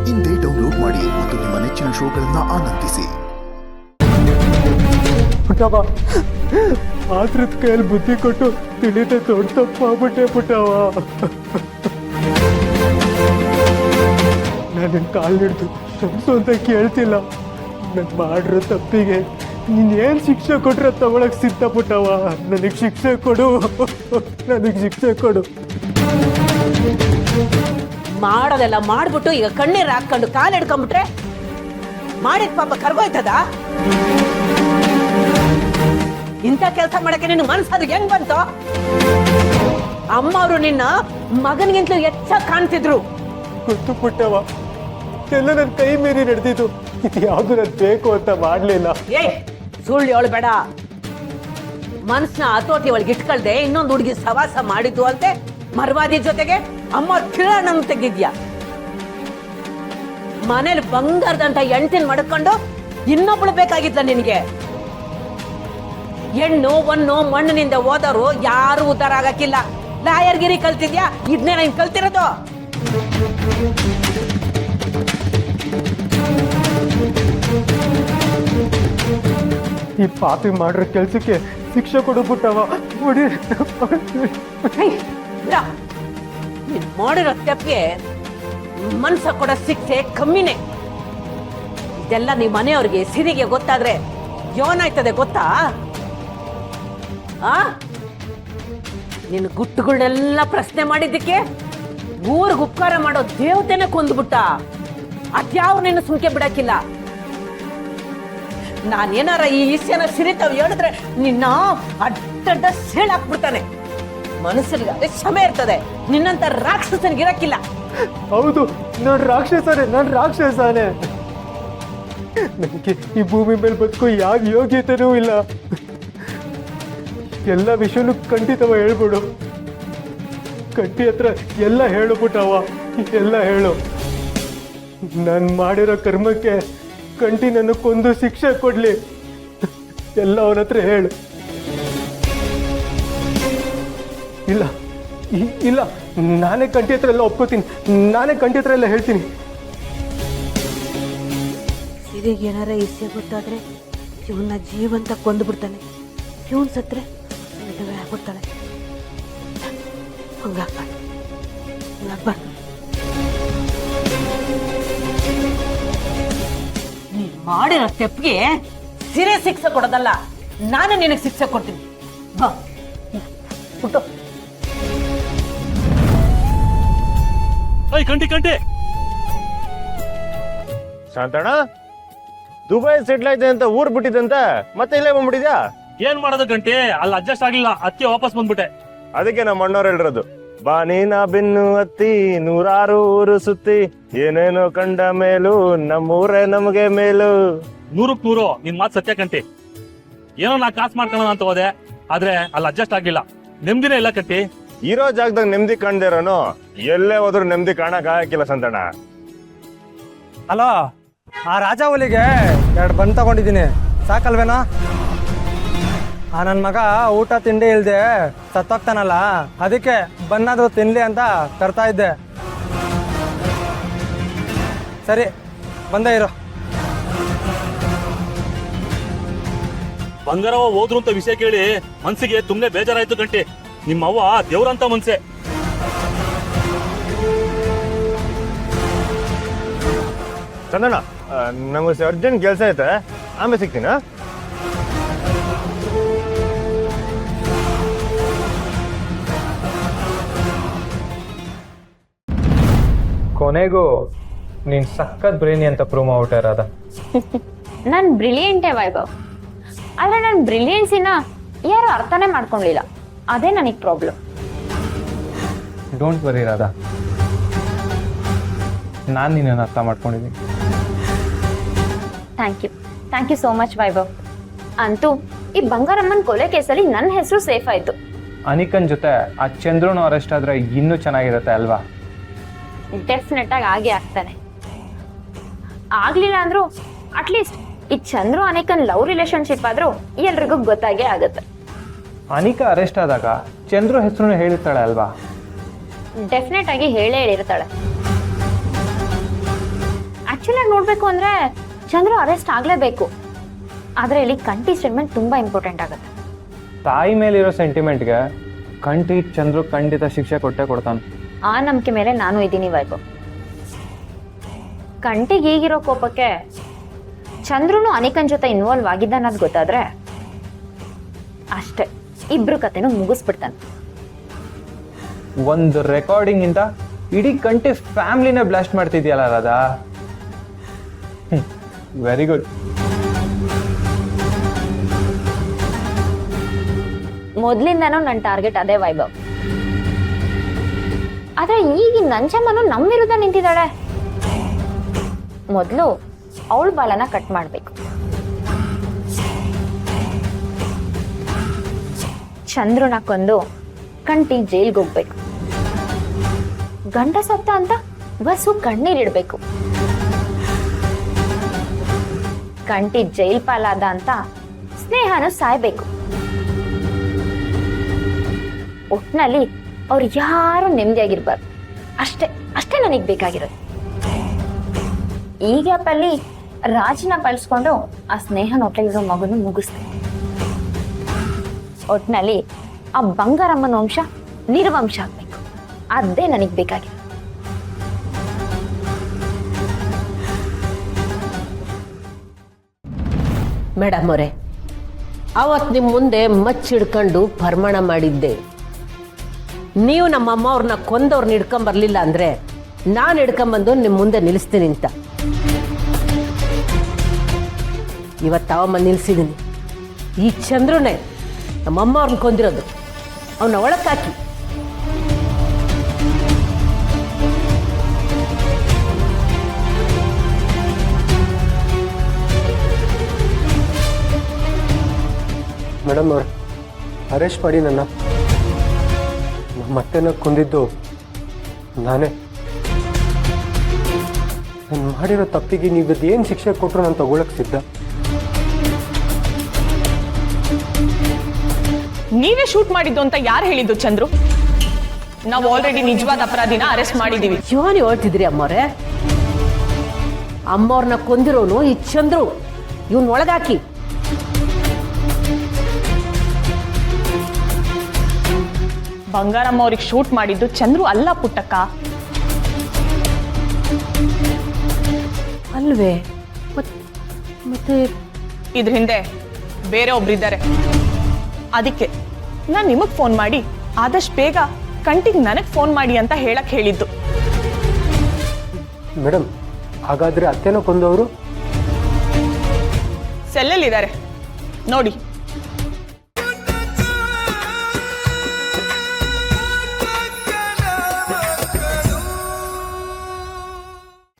ಇಂದೇ ಡೌನ್ಲೋಡ್ ಮಾಡಿ ಮತ್ತು ನಿಮ್ಮ ನೆಚ್ಚಿನ ಶೋಗಳನ್ನ ಆನಂದಿಸಿ. ಪುಟ್ಟವ, ಆದ್ರದ ಕೈಯಲ್ಲಿ ಬುದ್ಧಿ ಕೊಟ್ಟು ತಿಳಿದ ದೊಡ್ಡ ತಪ್ಪಾಗ್ಬಿಟ್ಟೆ ಪುಟ್ಟವ. ನನ್ನ ಕಾಲು ಹಿಡಿದು ಕ್ಷಮಿಸು ಅಂತ ಕೇಳ್ತಿಲ್ಲ. ನಾನು ಮಾಡಿರೋ ತಪ್ಪಿಗೆ ನೀನೇನು ಶಿಕ್ಷೆ ಕೊಟ್ರೆ ತಗೊಳಕ್ ಸಿದ್ಧ ಪುಟ್ಟವ. ನನಗೆ ಶಿಕ್ಷೆ ಕೊಡು, ನನಗೆ ಶಿಕ್ಷೆ ಕೊಡು. ಮಾಡೋದೆಲ್ಲ ಮಾಡ್ಬಿಟ್ಟು ಈಗ ಕಣ್ಣೀರು ಹಾಕೊಂಡು ಕಾಲು ಹಿಡ್ಕೊಂಡ್ಬಿಟ್ರೆ ಮಾಡಿದ ಪಾಪ ಕರ್ಗೋಯ್ತದ? ಇಂಥ ಕೆಲಸ ಮಾಡಕ್ಕೆ ನಿನ್ನ ಮನಸ್ಸು ಹೆಂಗ್ ಬಂತು? ಅಮ್ಮ ಅವರು ನಿನ್ನ ಮಗನಿಗಿಂತಲೂ ಹೆಚ್ಚಾಗಿ ಕಾಣ್ತಿದ್ರು. ಗೊತ್ತು ಪುಟ್ಟವ, ಎಲ್ಲ ನನ್ನ ಕೈ ಮೀರಿ ನಡೆದಿದ್ದು. ಇದು ಯಾವ್ದು ನನ್ ಬೇಕು ಅಂತ ಮಾಡ್ಲಿಲ್ಲ. ಏ ಸುಳ್ಳು ಹೇಳಬೇಡ. ಮನಸ್ಸನ್ನ ಹತೋಟಿ ಒಳಗೆ ಇಟ್ಕೊಳ್ದೆ ಇನ್ನೊಂದು ಹುಡುಗಿ ಸವಾಸ ಮಾಡಿದ್ದು ಅಂತೆ ಮರವಾದಿ ಜೊತೆಗೆ ಅಮ್ಮ ಕಿರಣ ತೆಗಿದ್ಯಾ. ಮನೇಲಿ ಬಂಗಾರದಂತ ಹೆಂಡತಿನ ಮಡ್ಕೊಂಡು ಇನ್ನೊಬ್ಳು ಬೇಕಾಗಿದ್ಲ ನಿನಗೆ? ಹೆಣ್ಣು ಒಣ್ಣು ಮಣ್ಣಿನಿಂದ ಹೋದವರು ಯಾರು ಉದ್ಧಾರ ಆಗಕ್ಕಿಲ್ಲ. ಲಾಯರ್ಗಿರಿ ಕಲ್ತಿದ್ಯಾ? ಇದನ್ನೇ ನಾನು ಕಲ್ತಿರೋದು. ಈ ಪಾಪಿ ಮಾಡಿರೋ ಕೆಲ್ಸಕ್ಕೆ ಶಿಕ್ಷೆ ಕೊಡು ಪುಟ್ಟವ. ನೀನ್ ಮಾಡಿರೋ ತಪ್ಪಿಗೆ ಮನ್ಸ ಕೊಡೋ ಶಿಕ್ಷೆ ಕಮ್ಮಿನೇ. ಇದೆಲ್ಲ ನಿಮ್ಮ ಮನೆಯವ್ರಿಗೆ ಸಿರಿಗೆ ಗೊತ್ತಾದ್ರೆ ಏನಾಯ್ತದೆ ಗೊತ್ತಾ? ನಿನ್ನ ಗುಟ್ಟುಗಳನ್ನೆಲ್ಲ ಪ್ರಶ್ನೆ ಮಾಡಿದ್ದಕ್ಕೆ ಊರಿಗೆ ಉಪಕಾರ ಮಾಡೋ ದೇವತೆನೆ ಕೊಂದ್ಬಿಟ್ಟ. ಅದ್ಯಾವ ನಿನ್ನ ಸುಮ್ಕೆ ಬಿಡಕ್ಕಿಲ್ಲ. ನಾನೇನಾರ ಈ ಇಸ್ಯನ ಸಿರಿತಾವ್ ಹೇಳಿದ್ರೆ ನಿನ್ನ ಅಡ್ಡ ಸೇಳಾಕ್ಬಿಡ್ತಾನೆ. ಮನಸ್ಸಿಗೆ ಅದೇ ಕ್ಷಮೆ ಇರ್ತದೆ. ನಿನ್ನಂತ ರಾಕ್ಷಸನಿಗಿರಕ್ಕಿಲ್ಲ. ಹೌದು, ನಾನು ರಾಕ್ಷಸನೇ, ನಾನು ರಾಕ್ಷಸನೇ. ನನಗೆ ಈ ಭೂಮಿ ಮೇಲೆ ಬದುಕೋ ಯಾವ ಯೋಗ್ಯತೆನೂ ಇಲ್ಲ. ಎಲ್ಲ ವಿಷಯನೂ ಖಂಡಿತವ ಹೇಳ್ಬಿಡು. ಕಟ್ಟಿ ಹತ್ರ ಎಲ್ಲ ಹೇಳು ಪುಟ್ಟವ, ಎಲ್ಲ ಹೇಳು. ನಾನು ಮಾಡಿರೋ ಕರ್ಮಕ್ಕೆ ಕಂಟಿ ನನ್ನ ಕೊಂದು ಶಿಕ್ಷೆ ಕೊಡ್ಲಿ. ಎಲ್ಲ ಅವನ ಹತ್ರ ಹೇಳು. ಇಲ್ಲ ಇಲ್ಲ, ನಾನೇ ಕಂಟಿ ಹತ್ರ ಎಲ್ಲ ಒಪ್ಕೋತೀನಿ. ನಾನೇ ಕಂಟಿ ಹತ್ರ ಎಲ್ಲ ಹೇಳ್ತೀನಿ. ಸಿರಿಗೆ ಏನಾರ ಇಸ್ಯ ಗೊತ್ತಾದ್ರೆ ಇವನ್ನ ಜೀವಂತ ಕೊಂದು ಬಿಡ್ತಾನೆ. ಇವನ್ ಸತ್ರೆ ವಿಧವೆ ಆಗ್ಬಿಡ್ತಾಳೆ. ಹಂಗಾಗ್ಬಾರ್ದು. ನೀನ್ ಮಾಡಿರೋ ತೆಪ್ಪಿಗೆ ಸಿರೆ ಶಿಕ್ಷೆ ಕೊಡೋದಲ್ಲ, ನಾನು ನಿನಗೆ ಶಿಕ್ಷೆ ಕೊಡ್ತೀನಿ. ಬಾ ಪುಟ್ಟು. ಕಂಟಿ ಕಂಟಿ ಶಾಂತಣ್ಣ, ದುಬೈ ಸೆಟ್ಲ್ ಆಯ್ತೆ ಅಂತ ಊರ್ ಬಿಟ್ಟಿದಂತ ಮತ್ತೆ ಇಲ್ಲೇ ಬಂದ್ಬಿಟ್ಟಿದ್ಯಾ? ಏನ್ ಮಾಡೋದು ಗಂಟೆ? ಅಲ್ಲಿ ಅಡ್ಜಸ್ಟ್ ಆಗ್ಲಿಲ್ಲ, ಅದಕ್ಕೆ ವಾಪಸ್ ಬಂದ್ಬಿಟ್ಟೆ. ಅದಕ್ಕೆ ನಮ್ಮ ಅಣ್ಣವ್ರು ಹೇಳಿರೋದು, ಬಾ ನೀನ ಬೆನ್ನು ಹತ್ತಿ ನೂರಾರು ಊರು ಸುತ್ತಿ ಏನೇನೋ ಕಂಡ ಮೇಲು ನಮ್ಮೂರೇ ನಮಗೆ ಮೇಲು. 100ಕ್ಕೆ 100 ನಿನ್ ಮಾತು ಸತ್ಯ ಕಂಟಿ. ಏನೋ ನಾ ಕಾಸು ಮಾಡ್ಕೊಳ್ಳೋಣ ಅಂತ ಹೋದೆ, ಆದ್ರೆ ಅಲ್ಲಿ ಅಡ್ಜಸ್ಟ್ ಆಗ್ಲಿಲ್ಲ. ನೆಮ್ಮದಿನೇ ಇಲ್ಲ ಕಂಟಿ. ಇರೋ ಜಾಗದಾಗ ನೆಮ್ಮದಿ ಕಾಣ್ದಿರೋನು ಎಲ್ಲೇ ಹೋದ್ರು ನೆಮ್ಮದಿ ಕಾಣಕ್ ಆಗಕ್ಕಿಲ್ಲ ಸಂತಣ್ಣ. ಹಲೋ, ಆ ರಾಜ ಹುಲಿಗೆ 2 ಬನ್ ತಗೊಂಡಿದ್ದೀನಿ, ಸಾಕಲ್ವೇನಾ? ಆ ನನ್ನ ಮಗ ಊಟ ತಿಂಡಿ ಇಲ್ದೆ ಸತ್ತೋಗ್ತಾನಲ್ಲ, ಅದಕ್ಕೆ ಬನ್ನಾದ್ರೂ ತಿನ್ಲಿ ಅಂತ ತರ್ತಾ ಇದ್ದೆ. ಸರಿ, ಬಂದೇ ಇರೋ. ಬಂಗಾರವ ಹೋದ್ರು ಅಂತ ವಿಷಯ ಕೇಳಿ ಮನ್ಸಿಗೆ ತುಂಬಾ ಬೇಜಾರಾಯ್ತು ಗಂಟೆ. ನಿಮ್ಮವ್ವ ದೇವ್ರಂತ ಮನ್ಸೆ. ಚಂದಣ್ಣ, ನಮಗೆ ಅರ್ಜೆಂಟ್ ಕೆಲಸ ಐತೆ, ಆಮೇಲೆ ಸಿಗ್ತೀನ. ಕೊನೆಗೂ ನೀನ್ ಸಖತ್ ಬ್ರೇನಿ ಅಂತ ಪ್ರೂವ್ ಮಾಡ್ಬಿಟ್ಟಾರದ. ನಾನು ಬ್ರಿಲಿಯಂಟೇ ವೈಭವ್. ಆದ್ರೆ ನನ್ನ ಬ್ರಿಲಿಯನ್ಸಿನ ಯಾರು ಅರ್ಥನೇ ಮಾಡ್ಕೊಂಡಿಲ್ಲ. ಅದೇ ನನಗೆ ಪ್ರಾಬ್ಲಮ್. ಡೋಂಟ್ ವರಿ ರಾಧಾ, ನಾನು ನಿನ್ನನ್ನು ಅರ್ಥ ಮಾಡ್ಕೊಂಡಿದ್ದೀನಿ. Thank you so much Vaibhav. ಅಂತೂ ಈ ಬಂಗಾರಮ್ಮನ ಕೊಲೆ ಕೇಸಲ್ಲಿ ನನ್ನ ಹೆಸರು ಸೇಫ್ ಆಯ್ತು. ಅನಿಕನ್ ಜೊತೆ ಆ ಚಂದ್ರನು ಅರೆಸ್ಟ್ ಆದ್ರೆ ಇನ್ನೂ ಚೆನ್ನಾಗಿರುತ್ತೆ ಅಲ್ವಾ? ಡೆಫಿನೆಟ್ ಆಗಿ ಆಗೇ ಆಗ್ತಾನೆ. ಆಗ್ಲಿಲ್ಲ ಅಂದ್ರೂ ಅಟ್ಲೀಸ್ಟ್ ಈ ಚಂದ್ರು ಅನಿಕನ್ ಲವ್ ರಿಲೇಶನ್ಶಿಪ್ ಆದ್ರೂ ಎಲ್ರಿಗೂ ಗೊತ್ತಾಗೇ ಆಗುತ್ತೆ. ಅನಿಕಾ ಅರೆಸ್ಟ್ ಆದಾಗ ಚಂದ್ರು ಹೆಸರು ಹೇಳಿರ್ತಾಳೆ ಅಲ್ವಾ? ಡೆಫಿನೆಟ್ ಆಗಿ ಹೇಳೇ ಹೇಳಿರ್ತಾಳೆ. ನೋಡ್ಬೇಕು ಅಂದ್ರೆ ಚಂದ್ರು ಅರೆಸ್ಟ್ ಆಗ್ಲೇಬೇಕು. ಆದ್ರೆ ಇಲ್ಲಿ ಕಂಟಿ ಸ್ಟೇಟ್ಮೆಂಟ್ ತುಂಬಾ ಇಂಪಾರ್ಟೆಂಟ್ ಆಗುತ್ತೆ. ತಾಯಿ ಮೇಲಿರೋ ಸೆಂಟಿಮೆಂಟ್ಗೆ ಕಂಟಿ ಚಂದ್ರು ಖಂಡಿತ ಶಿಕ್ಷೆ ಕೊಟ್ಟೆ ಕೊಡ್ತಾನೆ. ಆ ನಂಬಿಕೆ ಮೇಲೆ ನಾನು ಇದ್ದೀನಿ ವೈಭವ್. ಕಂಟಿಗೆ ಈಗಿರೋ ಕೋಪಕ್ಕೆ ಚಂದ್ರುನು ಅನಿಕನ್ ಜೊತೆ ಇನ್ವಾಲ್ವ್ ಆಗಿದ್ದ ಅನ್ನೋದು ಗೊತ್ತಾದ್ರೆ ಅಷ್ಟೇ, ಇಬ್ರು ಕತೆನೂ ಮುಗಿಸ್ಬಿಡ್ತಾನೆ. ಒಂದು ರೆಕಾರ್ಡಿಂಗ್ ಇಂದ ಇಡೀ ಕಂಟಿ ಫ್ಯಾಮಿಲಿನೇ ಬ್ಲಾಸ್ಟ್ ಮಾಡ್ತಿದ್ಯಲ್ಲ ರಾಧಾ. Very good. ಮೊದ್ಲಿಂದನೂ ನನ್ನ ಟಾರ್ಗೆಟ್ ಅದೇ ವೈಭವ್. ಆದ್ರೆ ಈಗ ನಂಜಮ್ಮನು ನಮ್ಮ ವಿರುದ್ಧ ನಿಂತಿದ್ದಾಳೆ. ಮೊದಲು ಅವಳ ಬಾಲನ ಕಟ್ ಮಾಡ್ಬೇಕು. ಚಂದ್ರನ ಕೊಂದು ಕಂಟಿ ಜೈಲ್ಗೆ ಹೋಗ್ಬೇಕು. ಗಂಡ ಸತ್ತ ಅಂತ ಬಸ್ಸು ಕಣ್ಣೀರಿಡ್ಬೇಕು. ಕಂಟಿ ಜೈಲ್ ಪಾಲಾದ ಅಂತ ಸ್ನೇಹನು ಸಾಯ್ಬೇಕು. ಒಟ್ನಲ್ಲಿ ಅವ್ರು ಯಾರು ನೆಮ್ಮದಿಯಾಗಿರ್ಬಾರ್ದು. ಅಷ್ಟೇ ಅಷ್ಟೇ ನನಗೆ ಬೇಕಾಗಿರೋದು. ಈ ಗ್ಯಾಪಲ್ಲಿ ರಾಜನ ಬಳಸ್ಕೊಂಡು ಆ ಸ್ನೇಹನ ಹೊಟ್ಟೆಲಿರೋ ಮಗುನು ಮುಗಿಸ್ತೀನಿ. ಒಟ್ನಲ್ಲಿ ಆ ಬಂಗಾರಮ್ಮನ ವಂಶ ನಿರ್ವಂಶ ಆಗ್ಬೇಕು. ಅದೇ ನನಗೆ ಬೇಕಾಗಿರೋದು. ಮೇಡಮ್ ಅವರೇ, ಅವತ್ತು ನಿಮ್ಮ ಮುಂದೆ ಮಚ್ಚಿಡ್ಕೊಂಡು ಪ್ರಮಾಣ ಮಾಡಿದ್ದೆ. ನೀವು ನಮ್ಮ ಅಮ್ಮ ಅವ್ರನ್ನ ಕೊಂದವ್ರನ್ನ ಹಿಡ್ಕೊಂಬರ್ಲಿಲ್ಲ ಅಂದರೆ ನಾನು ಹಿಡ್ಕೊಂಬಂದು ನಿಮ್ಮ ಮುಂದೆ ನಿಲ್ಲಿಸ್ತೀನಿ ಅಂತ. ಇವತ್ತು ಅವಮ್ಮ ನಿಲ್ಲಿಸಿದ್ದೀನಿ. ಈ ಚಂದ್ರನೇ ನಮ್ಮಮ್ಮ ಅವ್ರನ್ನ ಕೊಂದಿರೋದು. ಅವನ್ನ ಒಳಕ್ಕಾಕಿ. ಮೇಡಮ್ ಅವ್ರು ಅರೆಸ್ಟ್ ಮಾಡಿ ನನ್ನ ಮತ್ತೆನ ಕೊಂದಿದ್ದು ನಾನೇ. ನಾನು ಮಾಡಿರೋ ತಪ್ಪಿಗೆ ನೀವು ಏನು ಶಿಕ್ಷೆ ಕೊಟ್ಟರು ನಾನು ತಗೊಳಕ್ ಸಿದ್ಧ. ನೀವೇ ಶೂಟ್ ಮಾಡಿದ್ದು ಅಂತ ಯಾರು ಹೇಳಿದ್ದು ಚಂದ್ರು? ನಾವು ಆಲ್ರೆಡಿ ನಿಜವಾದ ಅಪರಾಧಿನ ಅರೆಸ್ಟ್ ಮಾಡಿದೀವಿ. ಏನು ಹೇಳ್ತಿದ್ರಿ ಅಮ್ಮವ್ರೆ? ಅಮ್ಮವ್ರನ್ನ ಕೊಂದಿರೋನು ಈ ಚಂದ್ರು. ಇವನ್ ಒಳಗಾಕಿ. ಬಂಗಾರಮ್ಮ ಅವ್ರಿಗೆ ಶೂಟ್ ಮಾಡಿದ್ದು ಚಂದ್ರು ಅಲ್ಲ ಪುಟ್ಟಕ್ಕ. ಅಲ್ವೇ? ಮತ್ತೆ ಇದ್ರ ಹಿಂದೆ ಬೇರೆ ಒಬ್ರಿದ್ದಾರೆ. ಅದಕ್ಕೆ ನಾನು ನಿಮಗ್ ಫೋನ್ ಮಾಡಿ ಆದಷ್ಟು ಬೇಗ ಕಂಟಿಗೆ ನನಗ್ ಫೋನ್ ಮಾಡಿ ಅಂತ ಹೇಳಕ್ ಹೇಳಿದ್ದು. ಮೇಡಮ್, ಹಾಗಾದ್ರೆ ಅತ್ತೆನೋ ಕೊಂದವರು ಸೆಲ್ಲಲ್ಲಿದ್ದಾರೆ ನೋಡಿ.